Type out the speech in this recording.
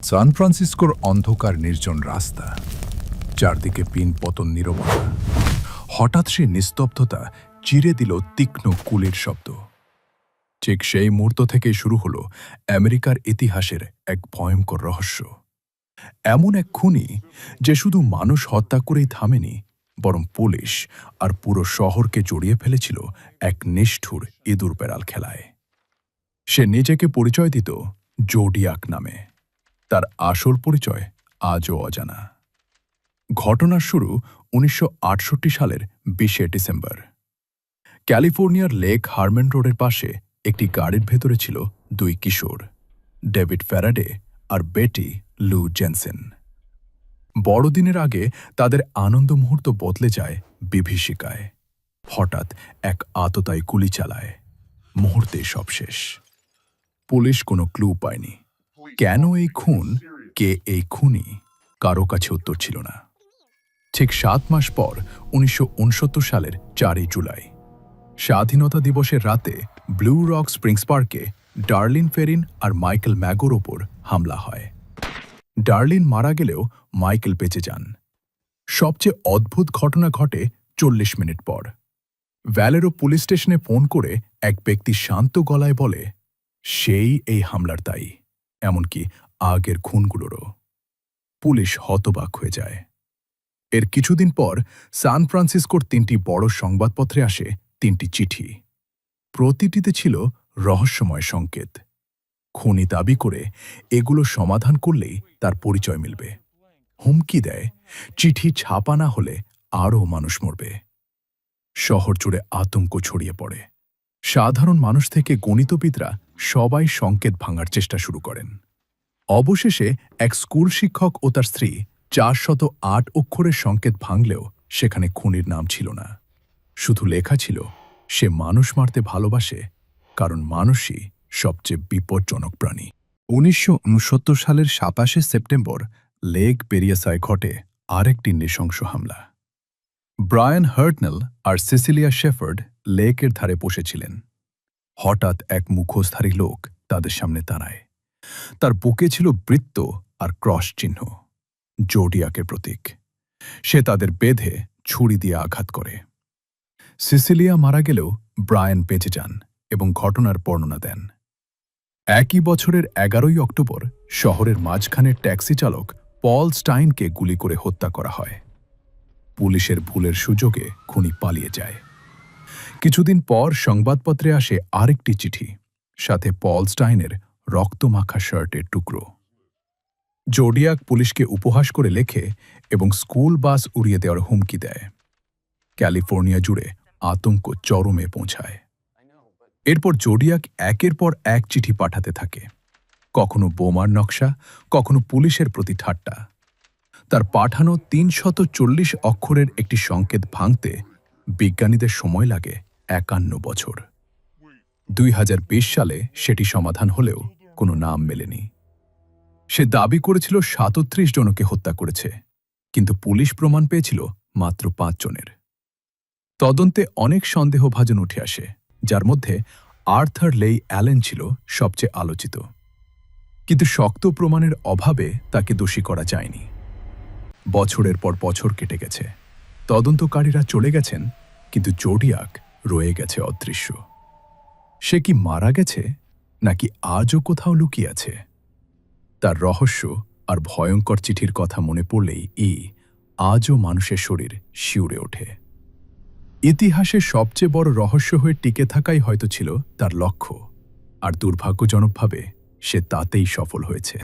সান ফ্রান্সিসকোর অন্ধকার নির্জন রাস্তা, চারদিকে পিন পতন নীরবতা। হঠাৎ সে নিস্তব্ধতা চিরে দিল তীক্ষ্ণ কুলির শব্দ। ঠিক সেই মুহূর্ত থেকেই শুরু হল আমেরিকার ইতিহাসের এক ভয়ঙ্কর রহস্য। এমন এক খুনি যে শুধু মানুষ হত্যা করেই থামেনি, বরং পুলিশ আর পুরো শহরকে জড়িয়ে ফেলেছিল এক নিষ্ঠুর ইঁদুর বেড়াল খেলায়। সে নিজেকে পরিচয় দিত জোডিয়াক নামে। তার আসল পরিচয় আজও অজানা। ঘটনার শুরু ১৯৬৮ সালের ২০শে ডিসেম্বর। ক্যালিফোর্নিয়ার লেক হারম্যান রোডের পাশে একটি গাড়ির ভেতরে ছিল দুই কিশোর, ডেভিড ফ্যারাডে আর বেটি লু জেনসেন। বড়দিনের আগে তাদের আনন্দ মুহূর্ত বদলে যায় বিভীষিকায়। হঠাৎ এক আততায়ী গুলি চালায়। মুহূর্তে সব শেষ। পুলিশ কোনো ক্লু পায়নি। কেন এই খুন, কে এই খুনি, কারো কাছে উত্তর ছিল না। ঠিক ৭ মাস পর ১৯৬৯ সালের ৪ জুলাই স্বাধীনতা দিবসের রাতে ব্লু রক স্প্রিংস পার্কে ডার্লিন ফেরিন আর মাইকেল ম্যাগোর ওপর হামলা হয়। ডার্লিন মারা গেলেও মাইকেল বেঁচে যান। সবচেয়ে অদ্ভুত ঘটনা ঘটে ৪০ মিনিট পর। ভ্যালেরো পুলিশ স্টেশনে ফোন করে এক ব্যক্তি শান্ত গলায় বলে সেই এই হামলার দায়ী, এমনকি আগের খুনগুলোরও। পুলিশ হতবাক হয়ে যায়। এর কিছুদিন পর সান ফ্রান্সিসকোর ৩টি বড় সংবাদপত্রে আসে ৩টি চিঠি। প্রতিটিতে ছিল রহস্যময় সংকেত। খুনি দাবি করে এগুলো সমাধান করলেই তার পরিচয় মিলবে। হুমকি দেয় চিঠি ছাপা না হলে আরও মানুষ মরবে। শহর জুড়ে আতঙ্ক ছড়িয়ে পড়ে। সাধারণ মানুষ থেকে গণিতবিদরা সবাই সংকেত ভাঙার চেষ্টা শুরু করেন। অবশেষে এক স্কুল শিক্ষক ও তার স্ত্রী ৪০৮ অক্ষরের সংকেত ভাঙলেও সেখানে খুনির নাম ছিল না। শুধু লেখা ছিল সে মানুষ মারতে ভালোবাসে, কারণ মানুষই সবচেয়ে বিপজ্জনক প্রাণী। ১৯৬৯ সালের ২৭শে সেপ্টেম্বর লেক বেরিয়াসায় ঘটে আরেকটি নৃশংস হামলা। ব্রায়ান হার্টনেল আর সিসিলিয়া শেফার্ড লেকের ধারে বসেছিলেন। হঠাৎ এক মুখোশধারী লোক তাদের সামনে দাঁড়ায়। তার বুকে ছিল বৃত্ত আর ক্রস চিহ্ন, জোডিয়াকের প্রতীক। সে তাদের বেঁধে ছুরি দিয়ে আঘাত করে। সিসিলিয়া মারা গেলেও ব্রায়ান বেঁচে যান এবং ঘটনার বর্ণনা দেন। একই বছরের ১১ই অক্টোবর শহরের মাঝখানের ট্যাক্সি চালক পল স্টাইনকে গুলি করে হত্যা করা হয়। পুলিশের ভুলের সুযোগে খুনি পালিয়ে যায়। কিছুদিন পর সংবাদপত্রে আসে আরেকটি চিঠি, সাথে পল স্টাইনের রক্তমাখা শার্টের টুকরো। জোডিয়াক পুলিশকে উপহাস করে লেখে এবং স্কুল বাস উড়িয়ে দেওয়ার হুমকি দেয়। ক্যালিফোর্নিয়া জুড়ে আতঙ্ক চরমে পৌঁছায়। এরপর জোডিয়াক একের পর এক চিঠি পাঠাতে থাকে, কখনো বোমার নকশা, কখনো পুলিশের প্রতি ঠাট্টা। তার পাঠানো ৩৪০ অক্ষরের একটি সংকেত ভাঙতে বিজ্ঞানীদের সময় লাগে ৫১ বছর। ২০২০ সালে সেটি সমাধান হলেও কোনো নাম মেলেনি। সে দাবি করেছিল ৩৭ জনকে হত্যা করেছে, কিন্তু পুলিশ প্রমাণ পেয়েছিল মাত্র ৫ জনের। তদন্তে অনেক সন্দেহভাজন উঠে আসে, যার মধ্যে আর্থার লেই অ্যালেন ছিল সবচেয়ে আলোচিত। কিন্তু শক্ত প্রমাণের অভাবে তাকে দোষী করা যায়নি। বছরের পর বছর কেটে গেছে। তদন্তকারীরা চলে গেছেন, কিন্তু জোডিয়াক রয়ে গেছে অদৃশ্য। সে কি মারা গেছে, নাকি আজও কোথাও লুকিয়ে আছে? তার রহস্য আর ভয়ঙ্কর চিঠির কথা মনে পড়লেই আজও মানুষের শরীর শিউরে ওঠে। ইতিহাসের সবচেয়ে বড় রহস্য হয়ে টিকে থাকাই হয়তো ছিল তার লক্ষ্য, আর দুর্ভাগ্যজনকভাবে সে তাতেই সফল হয়েছে।